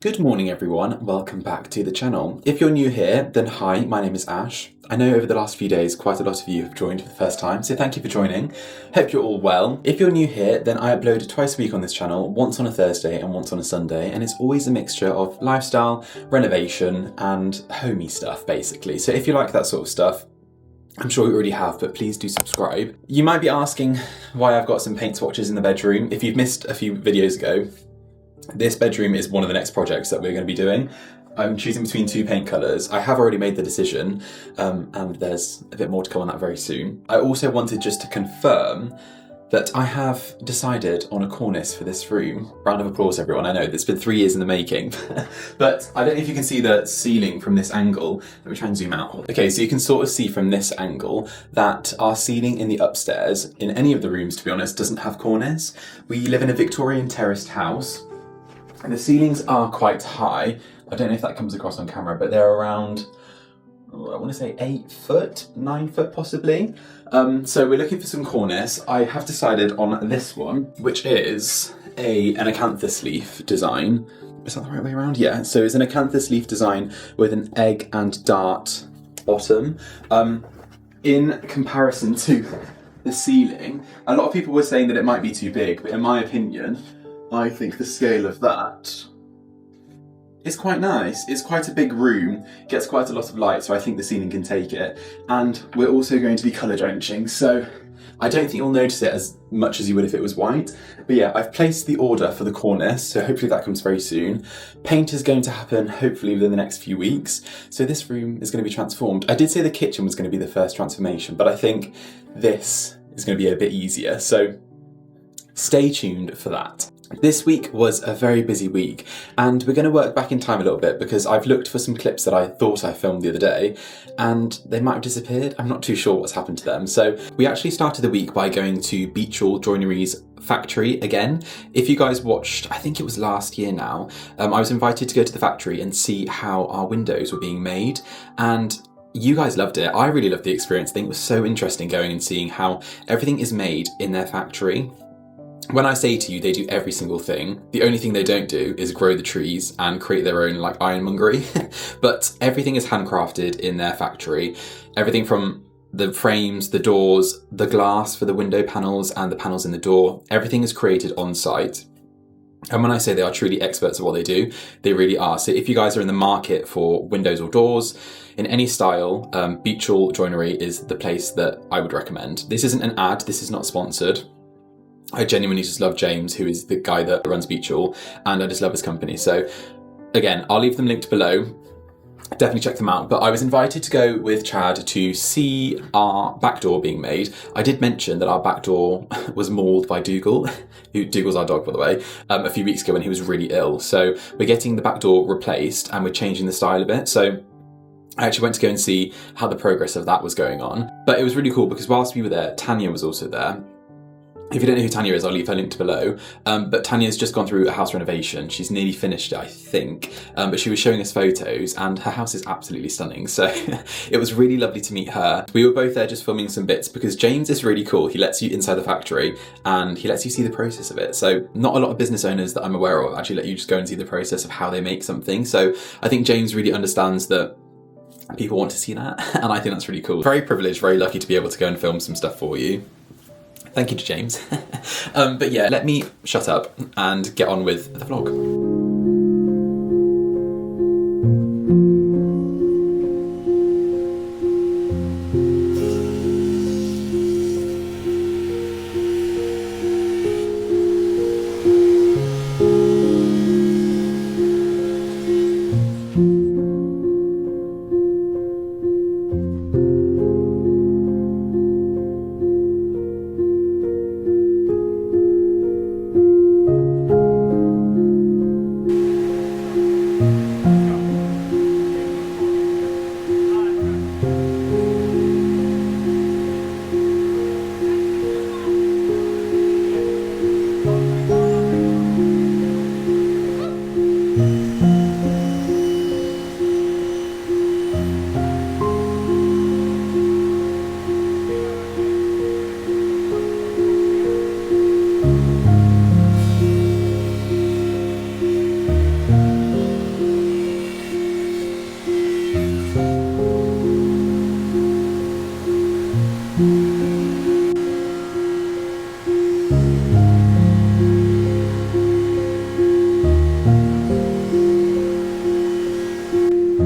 Good morning everyone, welcome back to the channel. If you're new here, then hi, my name is Ash. I know over the last few days quite a lot of you have joined for the first time, so thank you for joining. Hope you're all well. If you're new here, then I upload twice a week on this channel, once on a Thursday and once on a Sunday, and it's always a mixture of lifestyle, renovation, and homey stuff basically. So if you like that sort of stuff, I'm sure you already have, but please do subscribe. You might be asking why I've got some paint swatches in the bedroom. If you've missed a few videos ago, this bedroom is one of the next projects that we're going to be doing. I'm choosing between two paint colours. I have already made the decision, and there's a bit more to come on that very soon. I also wanted just to confirm that I have decided on a cornice for this room. Round of applause everyone, I know it's been 3 years in the making. But I don't know if you can see the ceiling from this angle. Let me try and zoom out. Okay, so you can sort of see from this angle that our ceiling in the upstairs, in any of the rooms to be honest, doesn't have cornice. We live in a Victorian terraced house. The ceilings are quite high. I don't know if that comes across on camera, but they're around, I want to say 8 foot, 9 foot possibly. So we're looking for some cornice. I have decided on this one, which is an acanthus leaf design. Is that the right way around? Yeah, so it's an acanthus leaf design with an egg and dart bottom. In comparison to the ceiling, a lot of people were saying that it might be too big, but in my opinion, I think the scale of that is quite nice. It's quite a big room, gets quite a lot of light, so I think the ceiling can take it. And we're also going to be colour drenching, so I don't think you'll notice it as much as you would if it was white. But yeah, I've placed the order for the cornice, so hopefully that comes very soon. Paint is going to happen hopefully within the next few weeks, so this room is going to be transformed. I did say the kitchen was going to be the first transformation, but I think this is going to be a bit easier, so stay tuned for that. This week was a very busy week, and we're going to work back in time a little bit because I've looked for some clips that I thought I filmed the other day and they might have disappeared. I'm not too sure what's happened to them. So we actually started the week by going to Beechall Joinery's factory again. If you guys watched, I think it was last year now, I was invited to go to the factory and see how our windows were being made, and you guys loved it. I really loved the experience. I think it was so interesting going and seeing how everything is made in their factory. When I say to you they do every single thing, the only thing they don't do is grow the trees and create their own like ironmongery. But everything is handcrafted in their factory. Everything from the frames, the doors, the glass for the window panels and the panels in the door, everything is created on site. And when I say they are truly experts at what they do, they really are. So if you guys are in the market for windows or doors in any style, Beechall Joinery is the place that I would recommend. This isn't an ad, this is not sponsored. I genuinely just love James, who is the guy that runs Beechall, and I just love his company. So again, I'll leave them linked below. Definitely check them out. But I was invited to go with Chad to see our back door being made. I did mention that our back door was mauled by Dougal, who Dougal's our dog, by the way, a few weeks ago when he was really ill. So we're getting the back door replaced and we're changing the style of it. So I actually went to go and see how the progress of that was going on. But it was really cool because whilst we were there, Tanya was also there. If you don't know who Tanya is, I'll leave her linked below. But Tanya's just gone through a house renovation. She's nearly finished it, I think. But she was showing us photos and her house is absolutely stunning. So it was really lovely to meet her. We were both there just filming some bits because James is really cool. He lets you inside the factory and he lets you see the process of it. So not a lot of business owners that I'm aware of actually let you just go and see the process of how they make something. So I think James really understands that people want to see that. And I think that's really cool. Very privileged, very lucky to be able to go and film some stuff for you. Thank you to James. But yeah, let me shut up and get on with the vlog.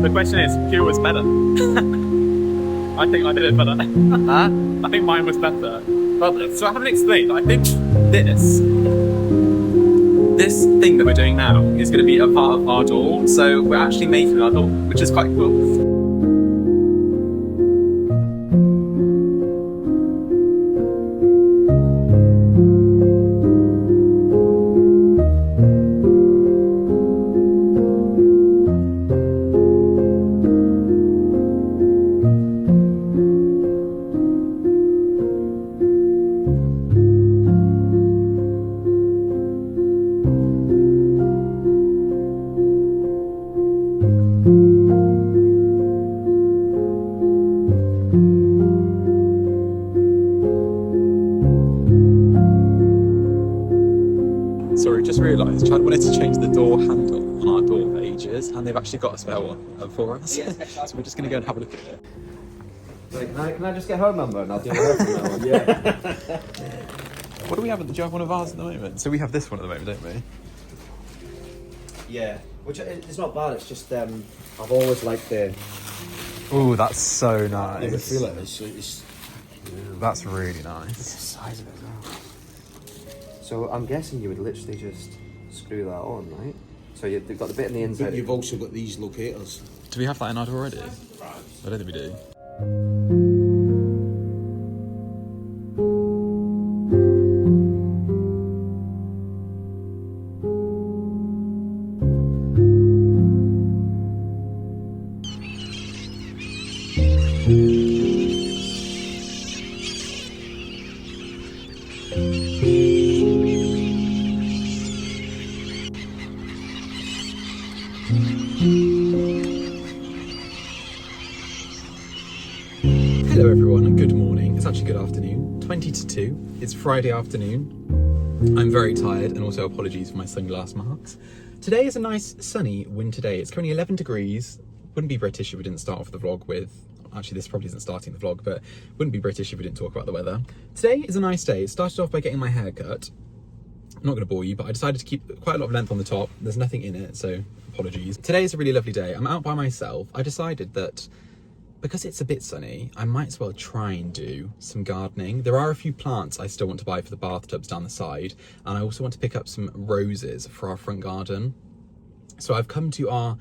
The question is, who was better? I think I did it better. Huh? I think mine was better. But, so I haven't explained. I think this thing that we're doing now is going to be a part of our door. So we're actually making our door, which is quite cool. Sorry, just realised Chad wanted to change the door handle on our door for ages, and they've actually got a spare one for us. So we're just going to go and have a look at it. Wait, can I just get her number and I'll deal with her from now on? Yeah. What do we have? Do you have one of ours at the moment? So we have this one at the moment, don't we? Yeah, which it's not bad. It's just I've always liked the. Oh, that's so nice. You can feel it. That's really nice. It's the size of it as well. So I'm guessing you would literally just screw that on, right? So you've got the bit in the inside. But you've also got these locators. Do we have that in our door already? I don't think we do. Hello everyone and good morning. It's actually good afternoon. 20 to 2. It's Friday afternoon. I'm very tired and also apologies for my sunglass marks. Today is a nice sunny winter day. It's currently 11 degrees. Wouldn't be British if we didn't start off the vlog with... Actually, this probably isn't starting the vlog, but wouldn't be British if we didn't talk about the weather. Today is a nice day. It started off by getting my hair cut. I'm not going to bore you, but I decided to keep quite a lot of length on the top. There's nothing in it, so apologies. Today is a really lovely day. I'm out by myself. I decided that because it's a bit sunny, I might as well try and do some gardening. There are a few plants I still want to buy for the bathtubs down the side, and I also want to pick up some roses for our front garden. So I've come to our,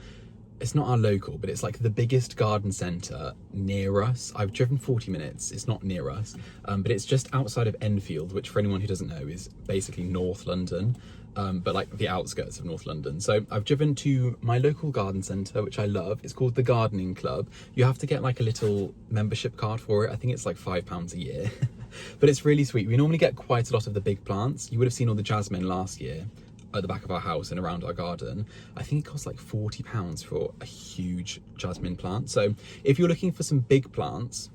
it's not our local, but it's like the biggest garden centre near us. I've driven 40 minutes, it's not near us, but it's just outside of Enfield, which for anyone who doesn't know is basically North London. But like the outskirts of North London. So I've driven to my local garden centre, which I love. It's called the Gardening Club. You have to get like a little membership card for it. I think it's like £5 a year, but it's really sweet. We normally get quite a lot of the big plants. You would have seen all the jasmine last year at the back of our house and around our garden. I think it costs like £40 for a huge jasmine plant. So if you're looking for some big plants,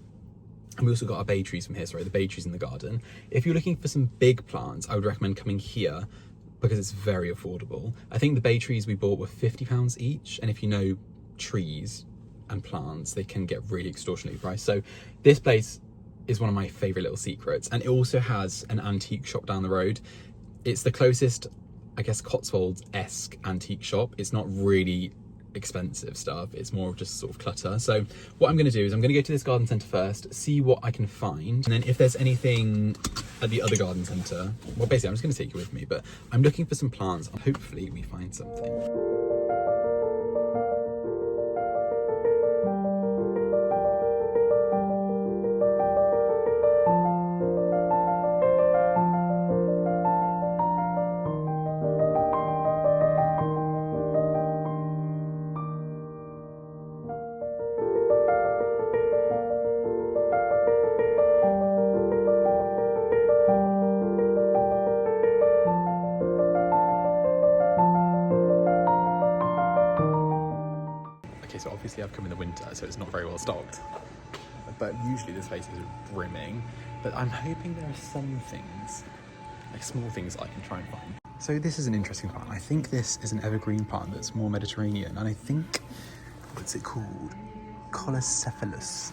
and we also got our bay trees from here, sorry, the bay trees in the garden. If you're looking for some big plants, I would recommend coming here, because it's very affordable. I think the bay trees we bought were £50 each, and if you know trees and plants, they can get really extortionately priced. So this place is one of my favourite little secrets, and it also has an antique shop down the road. It's the closest, I guess, Cotswolds-esque antique shop. It's not really expensive stuff, it's more of just sort of clutter. So what I'm going to do is I'm going to go to this garden centre first, see what I can find, and then if there's anything at the other garden centre, well basically I'm just going to take you with me, but I'm looking for some plants and hopefully we find something. So obviously I've come in the winter, so it's not very well stocked, but usually this place is brimming. But I'm hoping there are some things, like small things I can try and find. So this is an interesting plant. I think this is an evergreen plant that's more Mediterranean, and I think, what's it called? Colocephalus.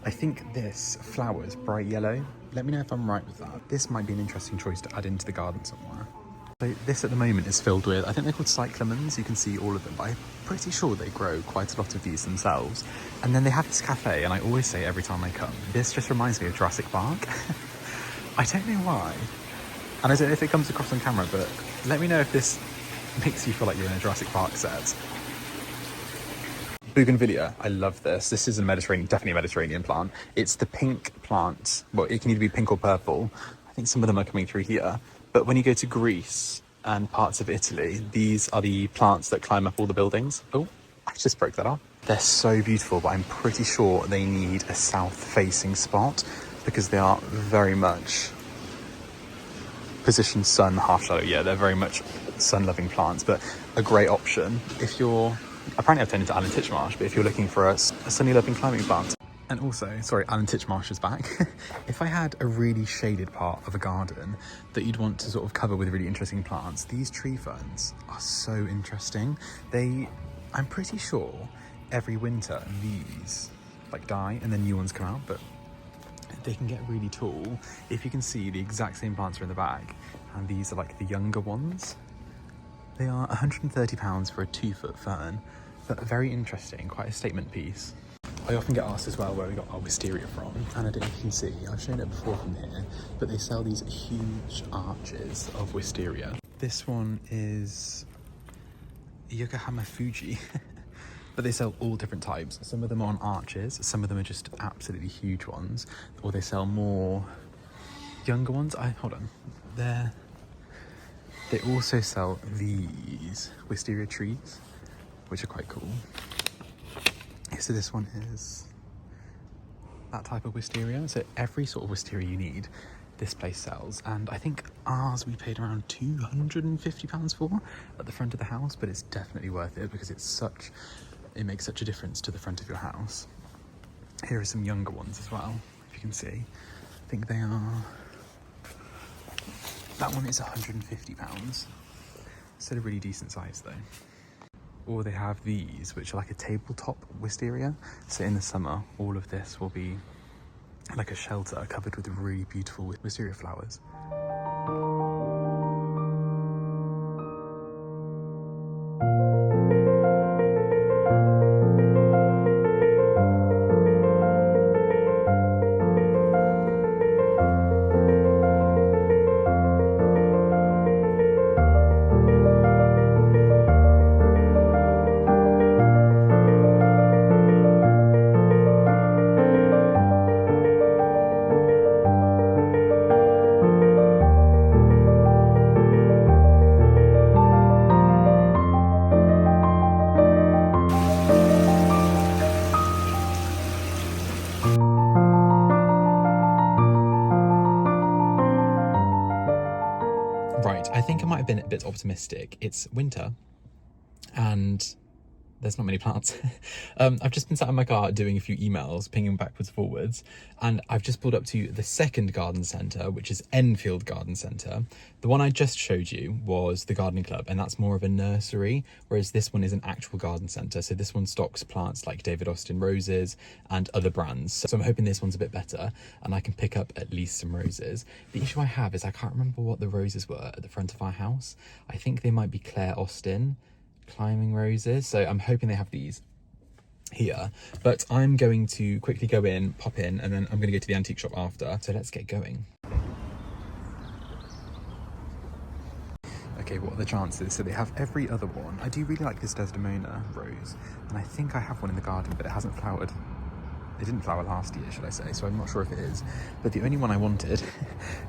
I think this flowers bright yellow. Let me know if I'm right with that. This might be an interesting choice to add into the garden somewhere. So this at the moment is filled with, I think they're called cyclamens. You can see all of them, but I'm pretty sure they grow quite a lot of these themselves. And then they have this cafe, and I always say every time I come, this just reminds me of Jurassic Park. I don't know why. And I don't know if it comes across on camera, but let me know if this makes you feel like you're in a Jurassic Park set. Bougainvillea, I love this. This is a Mediterranean, definitely a Mediterranean plant. It's the pink plant. Well, it can either be pink or purple. I think some of them are coming through here. But when you go to Greece and parts of Italy, these are the plants that climb up all the buildings. Oh, I just broke that off. They're so beautiful, but I'm pretty sure they need a south-facing spot because they are very much positioned sun, half shadow. Yeah, they're very much sun-loving plants, but a great option if you're... Apparently I've turned into Alan Titchmarsh, but if you're looking for a sunny-loving climbing plant. And also, sorry, Alan Titchmarsh is back. If I had a really shaded part of a garden that you'd want to sort of cover with really interesting plants, these tree ferns are so interesting. I'm pretty sure every winter these like die and then new ones come out, but they can get really tall. If you can see, the exact same plants are in the bag, and these are like the younger ones. They are £130 for a 2-foot fern, but very interesting, quite a statement piece. I often get asked as well where we got our wisteria from, and I don't know if you can see, I've shown it before from here, but they sell these huge arches of wisteria. This one is Yokohama Fuji, but they sell all different types. Some of them are on arches, some of them are just absolutely huge ones, or they sell more younger ones. Hold on, they also sell these wisteria trees, which are quite cool. So this one is that type of wisteria. So every sort of wisteria you need, this place sells. And I think ours we paid around £250 for at the front of the house, but it's definitely worth it because it makes such a difference to the front of your house. Here are some younger ones as well, if you can see. I think they are... That one is £150. Still a really decent size though. Or they have these, which are like a tabletop wisteria. So in the summer, all of this will be like a shelter covered with really beautiful wisteria flowers. Right, I think I might have been a bit optimistic. It's winter and there's not many plants. I've just been sat in my car doing a few emails, pinging backwards, forwards, and I've just pulled up to the second garden centre, which is Enfield Garden Centre. The one I just showed you was the gardening club, and that's more of a nursery, whereas this one is an actual garden centre. So this one stocks plants like David Austin roses and other brands. So I'm hoping this one's a bit better and I can pick up at least some roses. The issue I have is I can't remember what the roses were at the front of our house. I think they might be Claire Austin climbing roses, so I'm hoping they have these here, but I'm going to quickly go in, pop in, and then I'm going to go to the antique shop after, so let's get going. Okay, what are the chances? So they have every other one. I do really like this Desdemona rose, and I think I have one in the garden, but it hasn't flowered. It didn't flower last year, should I say, so I'm not sure if it is, but the only one I wanted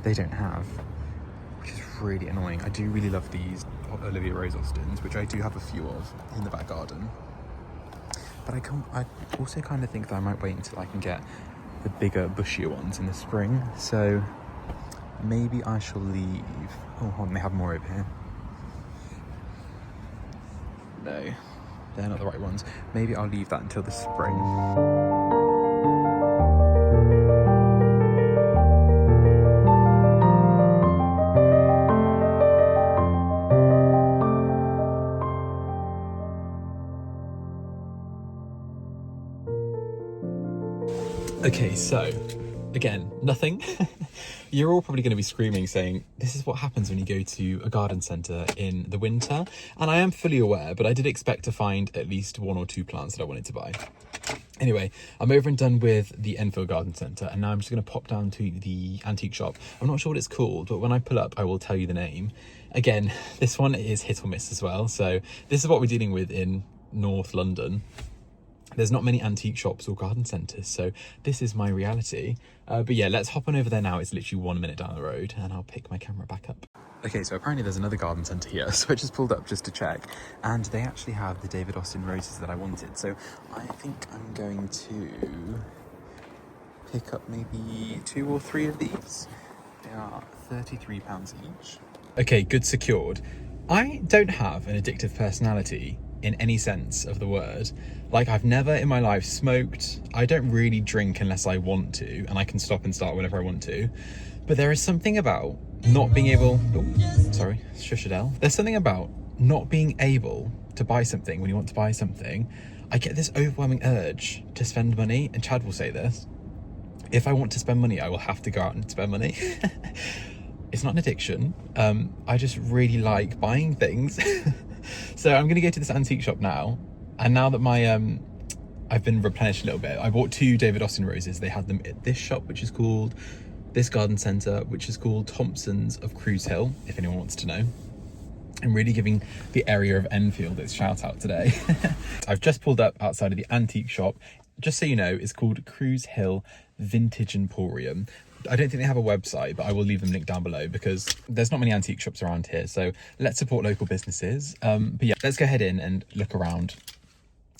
they don't have, which is really annoying. I do really love these Olivia Rose Austins, which I do have a few of in the back garden. But I also kind of think that I might wait until I can get the bigger, bushier ones in the spring. So maybe I shall leave. Oh, hold on, they have more over here. No, they're not the right ones. Maybe I'll leave that until the spring. Okay, so again, nothing. You're all probably going to be screaming saying, this is what happens when you go to a garden centre in the winter. And I am fully aware, but I did expect to find at least 1 or 2 plants that I wanted to buy. Anyway, I'm over and done with the Enfield Garden Centre, and now I'm just going to pop down to the antique shop. I'm not sure what it's called, but when I pull up, I will tell you the name. Again, this one is hit or miss as well. So this is what we're dealing with in North London. There's not many antique shops or garden centres, so this is my reality. But yeah, let's hop on over there now. It's literally 1 minute down the road, and I'll pick my camera back up. Okay, so apparently there's another garden centre here, so I just pulled up just to check, and they actually have the David Austin roses that I wanted. So I think I'm going to pick up maybe 2 or 3 of these. They are £33 each. Okay, goods secured. I don't have an addictive personality in any sense of the word. Like, I've never in my life smoked. I don't really drink unless I want to, and I can stop and start whenever I want to. But there is something about not being able... Oh, sorry, shush Adele. There's something about not being able to buy something when you want to buy something. I get this overwhelming urge to spend money, and Chad will say this. If I want to spend money, I will have to go out and spend money. It's not an addiction. I just really like buying things. So I'm going to go to this antique shop now. And now that my I've been replenished a little bit, I bought 2 David Austin roses. They had them at this shop, which is called this garden centre, which is called Thompson's of Cruise Hill, if anyone wants to know. I'm really giving the area of Enfield its shout out today. I've just pulled up outside of the antique shop. Just so you know, it's called Cruise Hill Vintage Emporium. I don't think they have a website, but I will leave them linked down below because there's not many antique shops around here. So let's support local businesses. But yeah, let's go head in and look around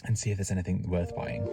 and see if there's anything worth buying.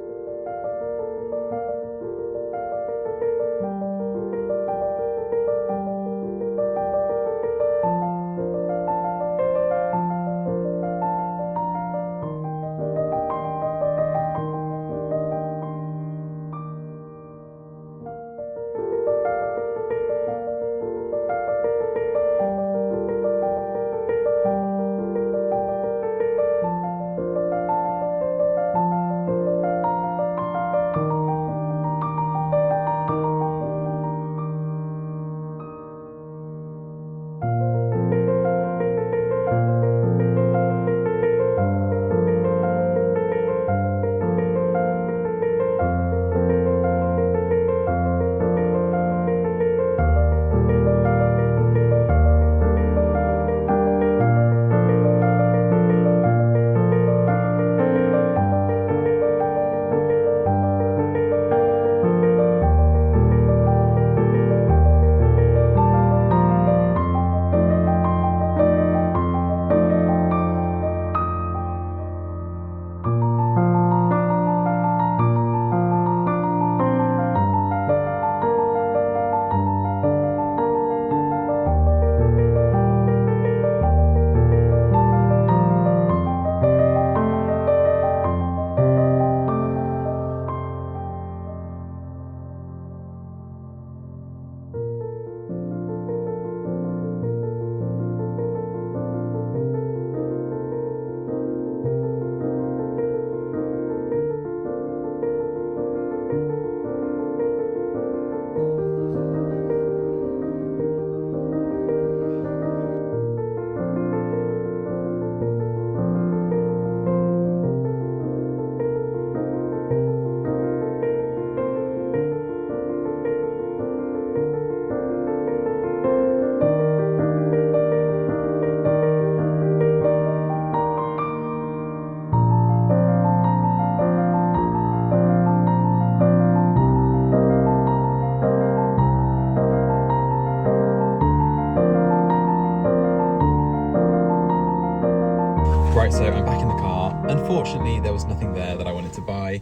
Right, so I'm back in the car. Unfortunately, there was nothing there that I wanted to buy.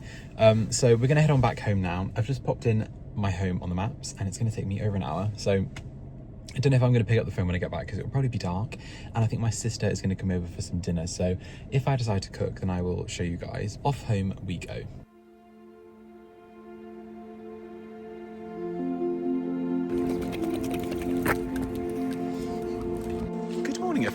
So we're going to head on back home now. I've just popped in my home on the maps and it's going to take me over an hour. So I don't know if I'm going to pick up the phone when I get back because it'll probably be dark. And I think my sister is going to come over for some dinner. So if I decide to cook, then I will show you guys. Off home we go.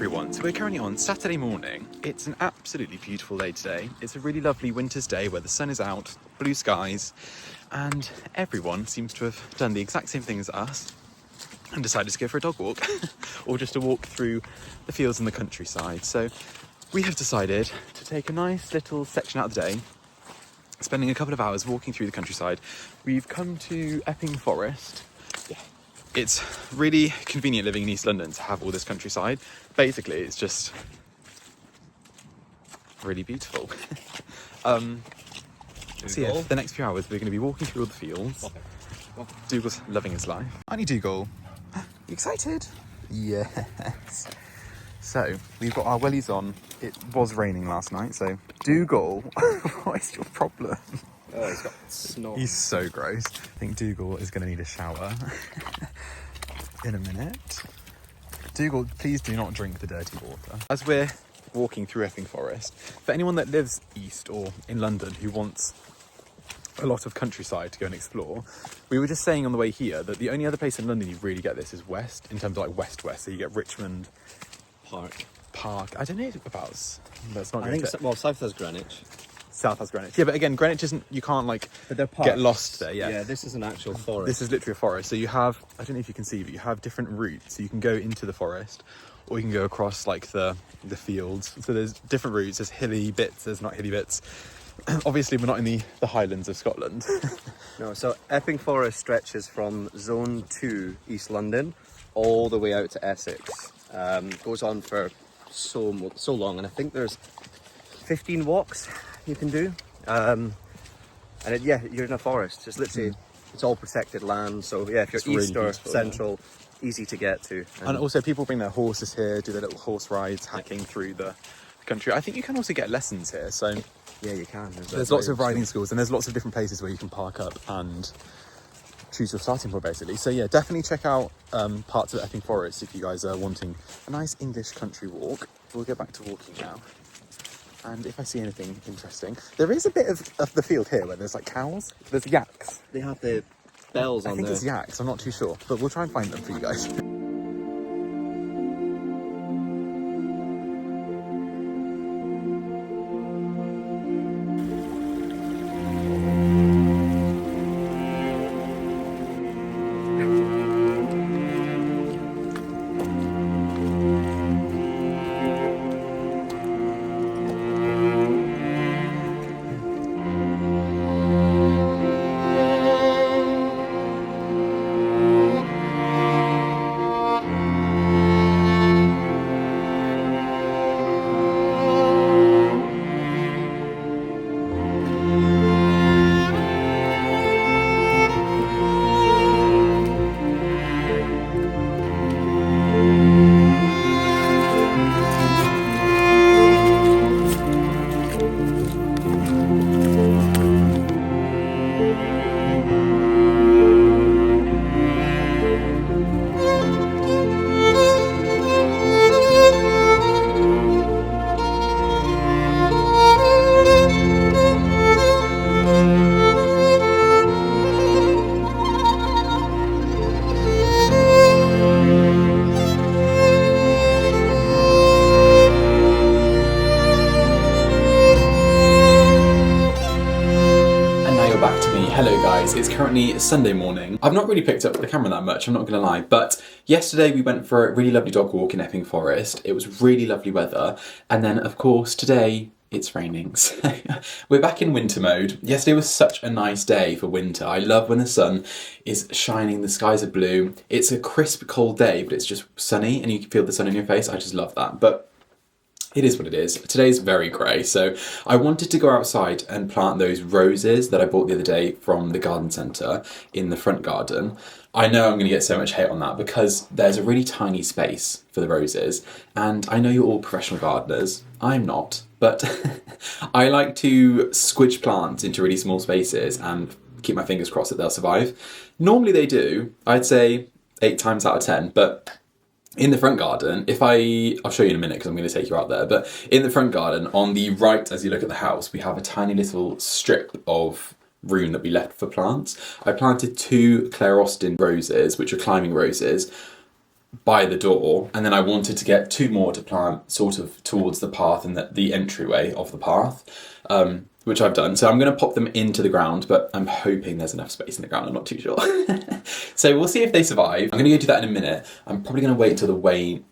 everyone, so we're currently on Saturday morning. It's an absolutely beautiful day today. It's a really lovely winter's day where the sun is out, blue skies, and everyone seems to have done the exact same thing as us and decided to go for a dog walk or just a walk through the fields and the countryside. So we have decided to take a nice little section out of the day, spending a couple of hours walking through the countryside. We've come to Epping Forest. It's really convenient living in East London to have all this countryside. Basically, it's just really beautiful. So yeah, for the next few hours, we're going to be walking through all the fields. Dougal's loving his life. Aren't you, Dougal? You excited? Yes. So, we've got our wellies on. It was raining last night, so Dougal, what is your problem? Oh, he's got snot. He's so gross. I think Dougal is going to need a shower in a minute. Dougal, please do not drink the dirty water. As we're walking through Epping Forest, for anyone that lives east or in London who wants a lot of countryside to go and explore, we were just saying on the way here that the only other place in London you really get this is west, in terms of like west-west. So you get Richmond Park. I don't know about. That's not. I think well, south has Greenwich. South has Greenwich. Yeah, but again, Greenwich isn't. You can't like But they're get lost there. Yeah. Yeah, this is an actual forest. This is literally a forest. So you have, I don't know if you can see, but you have different routes. So you can go into the forest, or you can go across like the fields. So there's different routes. There's hilly bits. There's not hilly bits. Obviously, we're not in the Highlands of Scotland. No, so Epping Forest stretches from Zone 2 East London all the way out to Essex. Goes on for so long, and I think there's 15 walks you can do. And yeah, you're in a forest. It's literally, it's all protected land. So yeah, if you're It's east really or beautiful, central, easy to get to. And also, people bring their horses here, do their little horse rides, hacking through the country. I think you can also get lessons here. So yeah, you can. there's lots of riding schools, and there's lots of different places where you can park up and choose your starting point, basically. So yeah, definitely check out parts of Epping Forest if you guys are wanting a nice English country walk. We'll get back to walking now. And if I see anything interesting, there is a bit of the field here where there's like cows. There's yaks. They have the bells I on think the... it's yaks, I'm not too sure, but we'll try and find them for you guys. It's currently Sunday morning. I've not really picked up the camera that much, I'm not going to lie, but yesterday we went for a really lovely dog walk in Epping Forest. It was really lovely weather, and then of course today it's raining. So we're back in winter mode. Yesterday was such a nice day for winter. I love when the sun is shining, the skies are blue. It's a crisp, cold day, but it's just sunny and you can feel the sun in your face. I just love that. But it is what it is. Today's very grey, so I wanted to go outside and plant those roses that I bought the other day from the garden centre in the front garden. I know I'm going to get so much hate on that because there's a really tiny space for the roses, and I know you're all professional gardeners. I'm not, but I like to squidge plants into really small spaces and keep my fingers crossed that they'll survive. Normally they do, I'd say 8 times out of 10, but in the front garden, I'll show you in a minute because I'm going to take you out there, but in the front garden, on the right as you look at the house, we have a tiny little strip of room that we left for plants. I planted 2 Claire Austin roses, which are climbing roses. by the door, and then I wanted to get 2 more to plant sort of towards the path and the entryway of the path, which I've done. So I'm going to pop them into the ground, but I'm hoping there's enough space in the ground. I'm not too sure. So we'll see if they survive. I'm going to go do that in a minute. I'm probably going to wait until I'm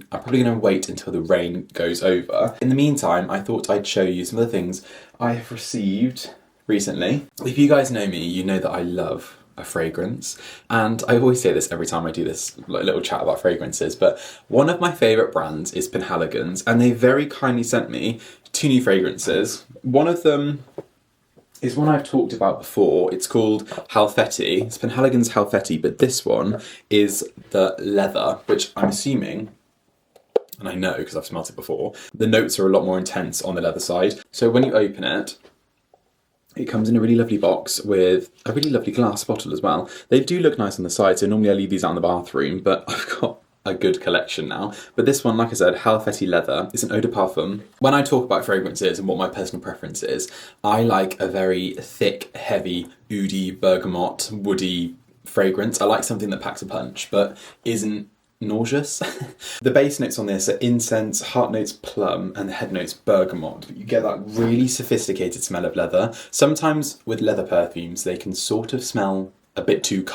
probably going to wait until the rain goes over. In the meantime, I thought I'd show you some of the things I have received recently. If you guys know me, you know that I love a fragrance, and I always say this every time I do this little chat about fragrances, but one of my favourite brands is Penhaligon's, and they very kindly sent me 2 new fragrances. One of them is one I've talked about before. It's called Halfeti. It's Penhaligon's Halfeti, but this one is the leather, which I'm assuming, and I know because I've smelt it before, the notes are a lot more intense on the leather side. So when you open it, it comes in a really lovely box with a really lovely glass bottle as well. They do look nice on the side, so normally I leave these out in the bathroom, but I've got a good collection now. But this one, like I said, Halfeti Leather, is an eau de parfum. When I talk about fragrances and what my personal preference is, I like a very thick, heavy, oudy, bergamot, woody fragrance. I like something that packs a punch, but isn't nauseous. The base notes on this are incense, heart notes plum, and the head notes bergamot. But you get that really sophisticated smell of leather. Sometimes with leather perfumes, they can sort of smell a bit too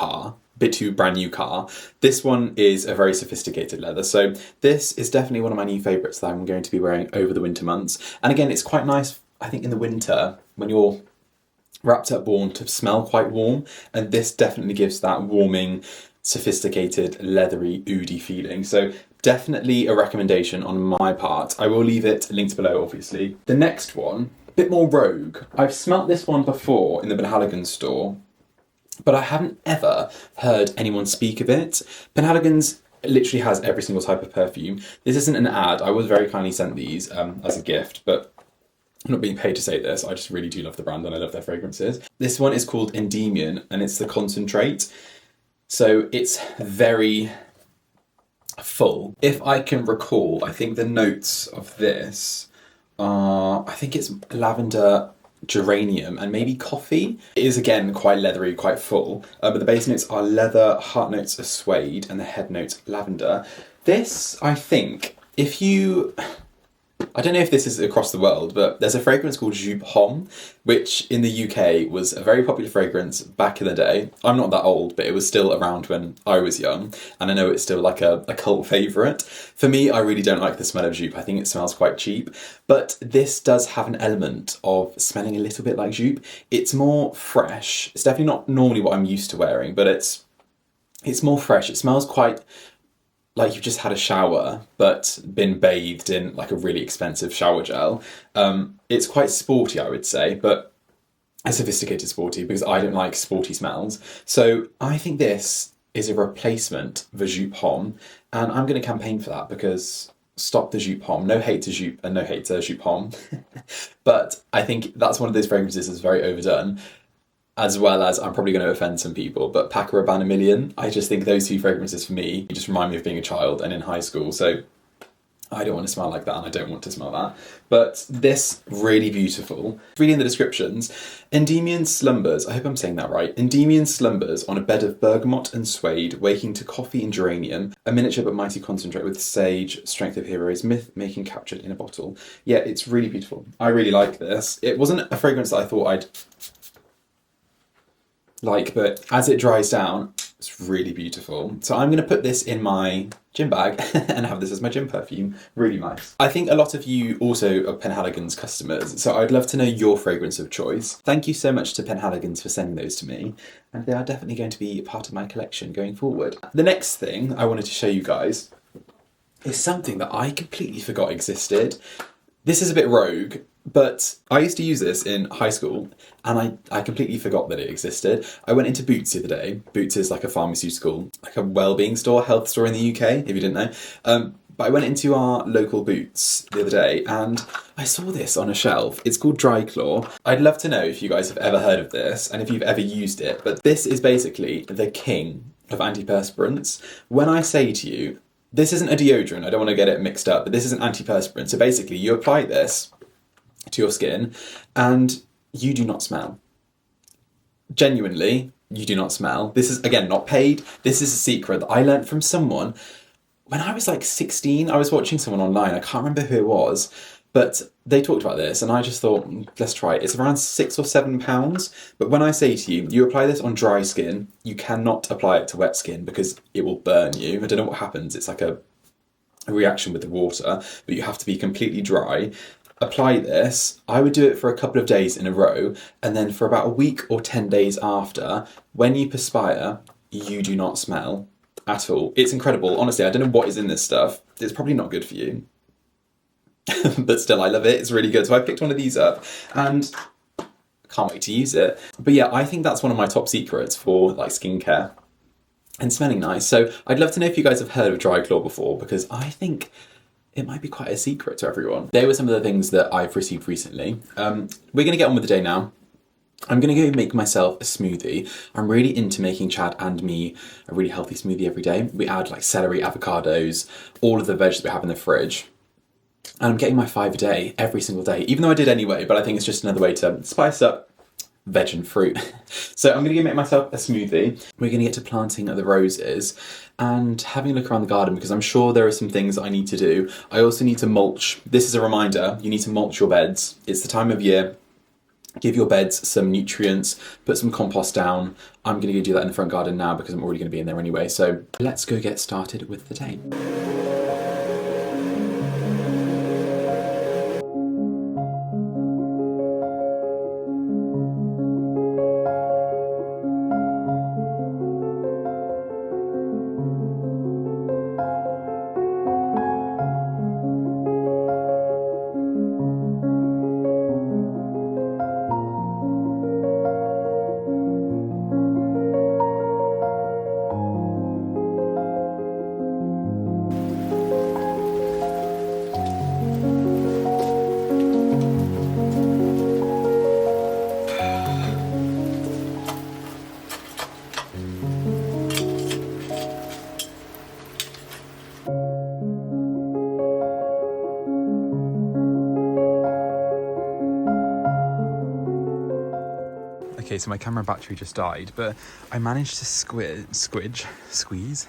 brand new car. This one is a very sophisticated leather. So this is definitely one of my new favourites that I'm going to be wearing over the winter months. And again, it's quite nice, I think, in the winter when you're wrapped up warm to smell quite warm. And this definitely gives that warming, sophisticated, leathery, oudy feeling. So definitely a recommendation on my part. I will leave it linked below, obviously. The next one, a bit more rogue. I've smelt this one before in the Penhaligon's store, but I haven't ever heard anyone speak of it. Penhaligon's literally has every single type of perfume. This isn't an ad. I was very kindly sent these as a gift, but I'm not being paid to say this. I just really do love the brand and I love their fragrances. This one is called Endymion, and it's the concentrate. So it's very full. If I can recall, I think the notes of this are, I think it's lavender, geranium, and maybe coffee. It is again quite leathery, quite full, but the base notes are leather, heart notes are suede, and the head notes lavender. This, I think, I don't know if this is across the world, but there's a fragrance called Jupe Homme, which in the UK was a very popular fragrance back in the day. I'm not that old, but it was still around when I was young, and I know it's still like a cult favourite. For me, I really don't like the smell of Jupe. I think it smells quite cheap, but this does have an element of smelling a little bit like Jupe. It's more fresh. It's definitely not normally what I'm used to wearing, but it's more fresh. It smells quite like you've just had a shower, but been bathed in like a really expensive shower gel. It's quite sporty, I would say, but a sophisticated sporty, because I don't like sporty smells. So I think this is a replacement for Jupe Homme, and I'm going to campaign for that, because stop the Jupe Homme. No hate to Jupe and no hate to Jupe Homme. But I think that's one of those fragrances that's very overdone. As well as, I'm probably going to offend some people, but Paco Rabanne Million, I just think those 2 fragrances for me just remind me of being a child and in high school. So I don't want to smell like that, and I don't want to smell that. But this, really beautiful. Reading the descriptions, Endymion slumbers, I hope I'm saying that right. Endymion slumbers on a bed of bergamot and suede, waking to coffee and geranium, a miniature but mighty concentrate with sage, strength of heroes, myth-making captured in a bottle. Yeah, it's really beautiful. I really like this. It wasn't a fragrance that I thought I'd like, but as it dries down, it's really beautiful. So I'm going to put this in my gym bag and have this as my gym perfume. Really nice. I think a lot of you also are Penhaligon's customers, so I'd love to know your fragrance of choice. Thank you so much to Penhaligon's for sending those to me, and they are definitely going to be part of my collection going forward. The next thing I wanted to show you guys is something that I completely forgot existed. This is a bit rogue, but I used to use this in high school, and I completely forgot that it existed. I went into Boots the other day. Boots is like a pharmaceutical, like a well-being store, health store in the UK, if you didn't know. But I went into our local Boots the other day, and I saw this on a shelf. It's called Dry Claw. I'd love to know if you guys have ever heard of this, and if you've ever used it, but this is basically the king of antiperspirants. When I say to you, this isn't a deodorant, I don't want to get it mixed up, but this is an antiperspirant. So basically, you apply this to your skin, and you do not smell. Genuinely, you do not smell. This is, again, not paid. This is a secret that I learned from someone when I was like 16, I was watching someone online, I can't remember who it was, but they talked about this and I just thought, let's try it. It's around £6 or £7. But when I say to you, you apply this on dry skin, you cannot apply it to wet skin because it will burn you. I don't know what happens. It's like a reaction with the water, but you have to be completely dry. Apply this. I would do it for a couple of days in a row, and then for about a week or 10 days after, when you perspire, you do not smell at all. It's incredible. Honestly, I don't know what is in this stuff. It's probably not good for you. But still, I love it. It's really good. So I picked one of these up and can't wait to use it. But yeah, I think that's one of my top secrets for like skincare and smelling nice. So I'd love to know if you guys have heard of Dry Claw before, because I think it might be quite a secret to everyone. They were some of the things that I've received recently. We're going to get on with the day now. I'm going to go make myself a smoothie. I'm really into making Chad and me a really healthy smoothie every day. We add like celery, avocados, all of the veg that we have in the fridge. And I'm getting my 5 a day every single day, even though I did anyway, but I think it's just another way to spice up veg and fruit. So I'm going to go make myself a smoothie. We're going to get to planting the roses and having a look around the garden, because I'm sure there are some things I need to do. I also need to mulch. This is a reminder, you need to mulch your beds. It's the time of year. Give your beds some nutrients, put some compost down. I'm going to go do that in the front garden now because I'm already going to be in there anyway. So let's go get started with the day. Okay, so my camera battery just died, but I managed to squeeze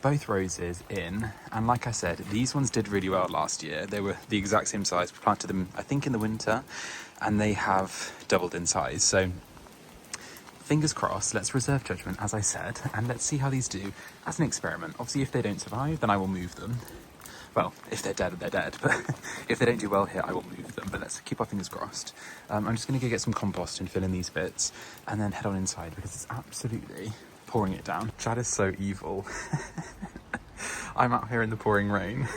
both roses in. And like I said, these ones did really well last year. They were the exact same size. We planted them, I think, in the winter, and they have doubled in size. So fingers crossed, let's reserve judgment, as I said, and let's see how these do as an experiment. Obviously, if they don't survive, then I will move them. Well, if they're dead, they're dead, but if they don't do well here, I will move them, but let's keep our fingers crossed. I'm just going to go get some compost and fill in these bits, and then head on inside, because it's absolutely pouring it down. Chad is so evil. I'm out here in the pouring rain.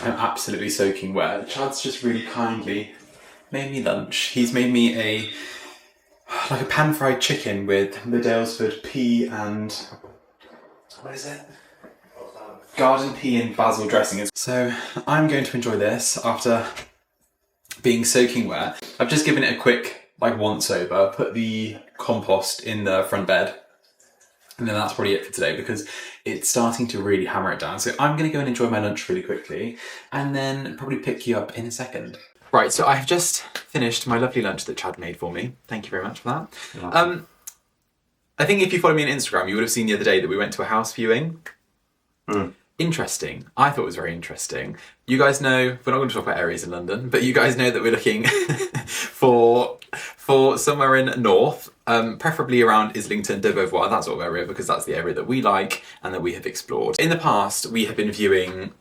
I'm absolutely soaking wet. Chad's just really kindly made me lunch. He's made me a like a pan-fried chicken with the Dalesford pea and... what is it? Garden pea and basil dressing. So I'm going to enjoy this after being soaking wet. I've just given it a quick once over, put the compost in the front bed, and then that's probably it for today because it's starting to really hammer it down. So I'm going to go and enjoy my lunch really quickly and then probably pick you up in a second. Right, so I've just finished my lovely lunch that Chad made for me. Thank you very much for that. I think if you follow me on Instagram, you would have seen the other day that we went to a house viewing. Interesting. I thought it was very interesting. You guys know, we're not going to talk about areas in London, but you guys know that we're looking for somewhere in north, preferably around Islington, de Beauvoir, that sort of area, because that's the area that we like and that we have explored. In the past, we have been viewing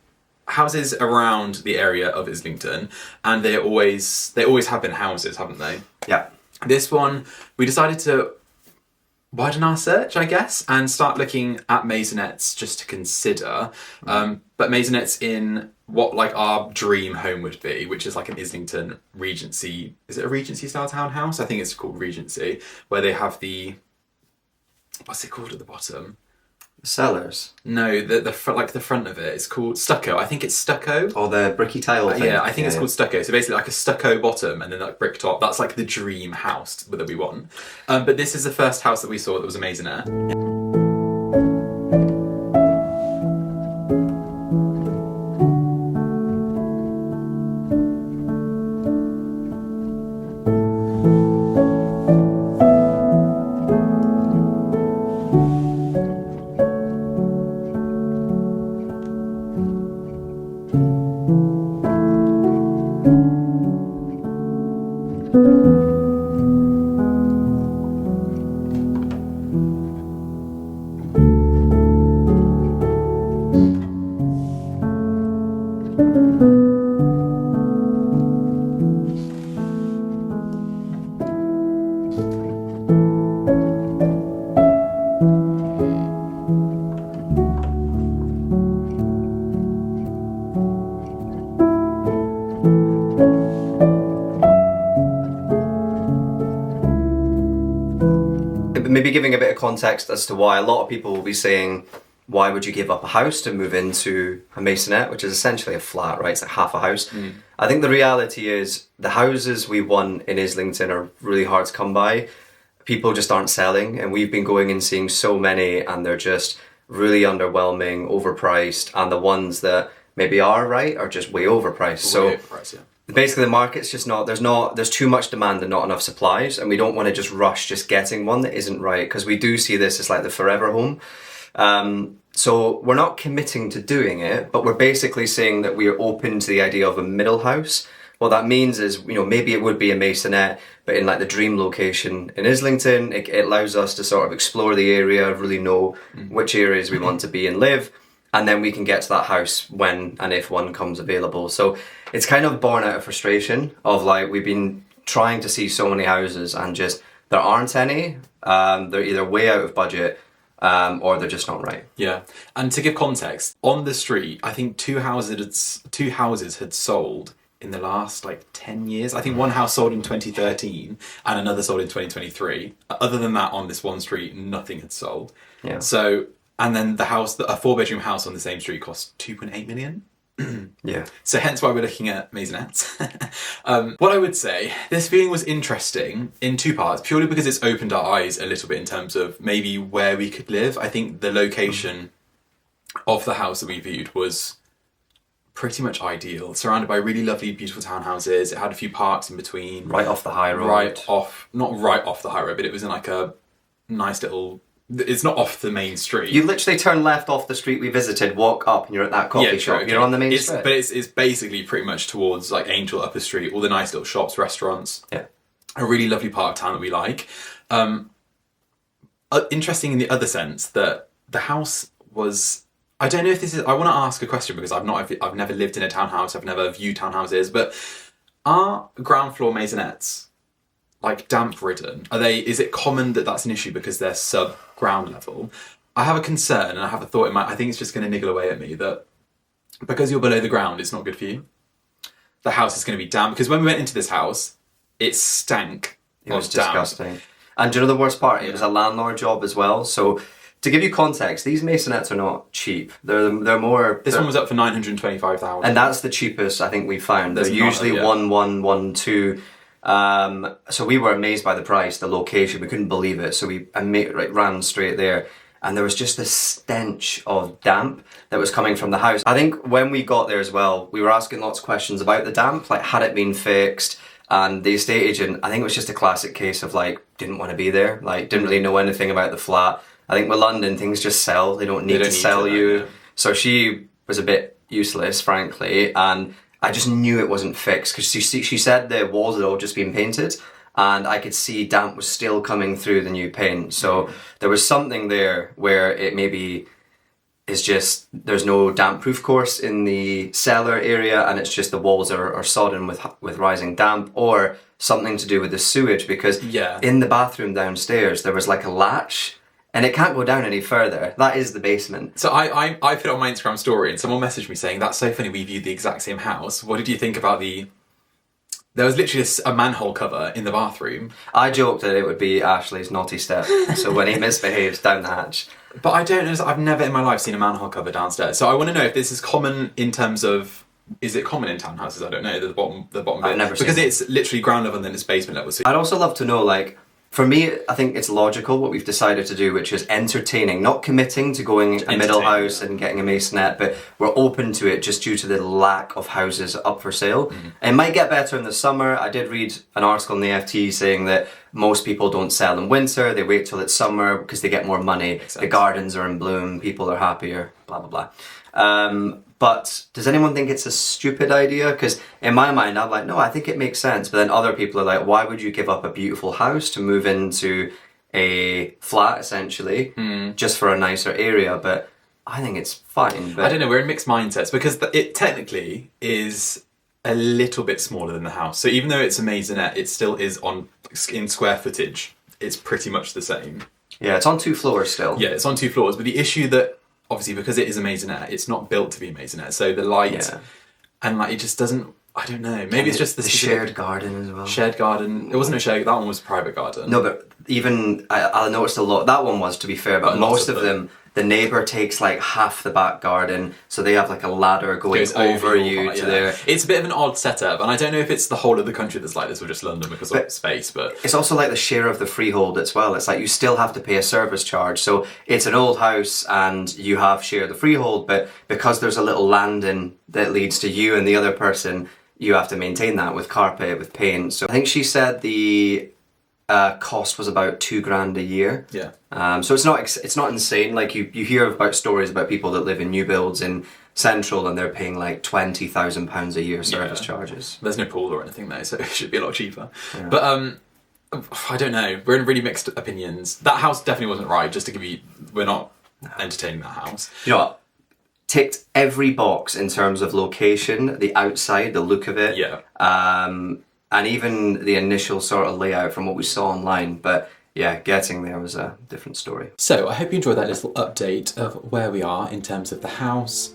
houses around the area of Islington, and they always have been houses, haven't they? Yeah. This one, we decided to widen our search, I guess, and start looking at maisonettes just to consider. But maisonettes in what our dream home would be, which is like an Islington Regency. Is it a Regency style townhouse? I think it's called Regency, where they have the, what's it called at the bottom? Cellars? No, the front of it is called stucco. I think it's stucco. Or the bricky tile thing. Yeah, I think it's called stucco. So basically like a stucco bottom and then brick top. That's like the dream house that we want. But this is the first house that we saw that was a maisonette. Maybe giving a bit of context as to why a lot of people will be saying, why would you give up a house to move into a maisonette, which is essentially a flat, right? It's like half a house. I think the reality is the houses we want in Islington are really hard to come by. People just aren't selling, and we've been going and seeing so many, and they're just really underwhelming, overpriced, and the ones that maybe are right are just way overpriced. Overpriced, yeah. Basically the market's just there's too much demand and not enough supplies, and we don't want to just rush just getting one that isn't right, because we do see this as like the forever home. So we're not committing to doing it, but we're basically saying that we are open to the idea of a middle house. What that means is, maybe it would be a maisonette, but in like the dream location in Islington. It allows us to sort of explore the area, really know which areas we want to be and live, and then we can get to that house when and if one comes available. So it's kind of born out of frustration of we've been trying to see so many houses and just there aren't any. They're either way out of budget or they're just not right. Yeah, and to give context, on the street, I think two houses had sold in the last 10 years. I think one house sold in 2013 and another sold in 2023. Other than that, on this one street, nothing had sold. Yeah. So, and then a 4-bedroom house on the same street cost 2.8 million. Yeah. So hence why we're looking at maisonettes. What I would say, this viewing was interesting in two parts, purely because it's opened our eyes a little bit in terms of maybe where we could live. I think the location of the house that we viewed was pretty much ideal, surrounded by really lovely, beautiful townhouses. It had a few parks in between. Right off the high road. Not right off the high road, but it was in a nice little... It's not off the main street. You literally turn left off the street we visited, walk up, and you're at that coffee shop. Okay. You're on the main street. But it's basically pretty much towards Angel Upper Street, all the nice little shops, restaurants. Yeah. A really lovely part of town that we like. Interesting in the other sense that the house was... I don't know if this is... I want to ask a question because I've never lived in a townhouse, I've never viewed townhouses, but are ground floor maisonettes damp ridden? Is it common that that's an issue because they're sub ground level? I have a concern and I have a thought I think it's just going to niggle away at me that because you're below the ground, it's not good for you. The house is going to be damp, because when we went into this house, it stank. It was disgusting. And do you know the worst part? It was a landlord job as well. So to give you context, these masonettes are not cheap. They're more. This one was up for 925,000, and that's the cheapest I think we found. They're There's usually not, yeah. 1112. So we were amazed by the price, the location. We couldn't believe it. So we ran straight there. And there was just this stench of damp that was coming from the house. I think when we got there as well, we were asking lots of questions about the damp, like had it been fixed? And the estate agent, I think it was just a classic case of like, didn't want to be there, like didn't really know anything about the flat. I think with London, things just sell. They don't need to sell you. Yeah. So she was a bit useless, frankly. And I just knew it wasn't fixed because she said the walls had all just been painted. And I could see damp was still coming through the new paint. So there was something there where it maybe is just, there's no damp proof course in the cellar area and it's just the walls are sodden with rising damp, or something to do with the sewage, because in the bathroom downstairs there was like a latch and it can't go down any further. That is the basement. So I put it on my Instagram story and someone messaged me saying, that's so funny, we viewed the exact same house. What did you think about there was literally a manhole cover in the bathroom. I joked that it would be ASHLEIGH's naughty step. So when he misbehaves, down the hatch. But I don't know, I've never in my life seen a manhole cover downstairs. So I want to know if this is common in terms of, is it common in townhouses? I don't know, the bottom bit. I've never seen because it. It's literally ground level and then it's basement level. So I'd also love to know, like, for me, I think it's logical what we've decided to do, which is entertaining, not committing to going a middle house and getting a masonette, but we're open to it just due to the lack of houses up for sale. It might get better in the summer. I did read an article in the FT saying that most people don't sell in winter, they wait till it's summer because they get more money. The gardens are in bloom, people are happier, blah, blah, blah. But does anyone think it's a stupid idea? Because in my mind, I'm like, no, I think it makes sense. But then other people are like, why would you give up a beautiful house to move into a flat, essentially, just for a nicer area? But I think it's fine. But I don't know, we're in mixed mindsets because it technically is a little bit smaller than the house. So even though it's a maisonette, it still is in square footage. It's pretty much the same. Yeah, it's on 2 floors still. Yeah, it's on 2 floors. But the issue that, obviously, because it is a maisonette, it's not built to be a maisonette. So the light and like it just doesn't. I don't know. Maybe it's just the shared garden as well. Shared garden. It wasn't a shared. That one was a private garden. No, but even I noticed a lot. That one was, to be fair, but most of them, the neighbour takes like half the back garden, so they have like a ladder going over you to there. It's a bit of an odd setup, and I don't know if it's the whole of the country that's like this or just London because of space, but it's also like the share of the freehold as well. It's like you still have to pay a service charge, so it's an old house and you have share the freehold, but because there's a little landing that leads to you and the other person, you have to maintain that with carpet, with paint. So I think she said the cost was about $2,000 a year. Yeah. So it's not insane. Like you hear about stories about people that live in new builds in Central and they're paying like £20,000 a year service charges. There's no pool or anything though, so it should be a lot cheaper. Yeah. But I don't know. We're in really mixed opinions. That house definitely wasn't right. Just to give you, we're not entertaining that house. You know what? Ticked every box in terms of location, the outside, the look of it. Yeah. And even the initial sort of layout from what we saw online. But yeah, getting there was a different story. So I hope you enjoyed that little update of where we are in terms of the house.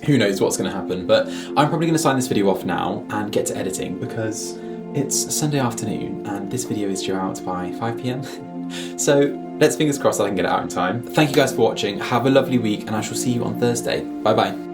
Who knows what's going to happen, but I'm probably going to sign this video off now and get to editing because it's Sunday afternoon and this video is due out by 5 PM. So let's fingers crossed I can get it out in time. Thank you guys for watching. Have a lovely week and I shall see you on Thursday. Bye bye.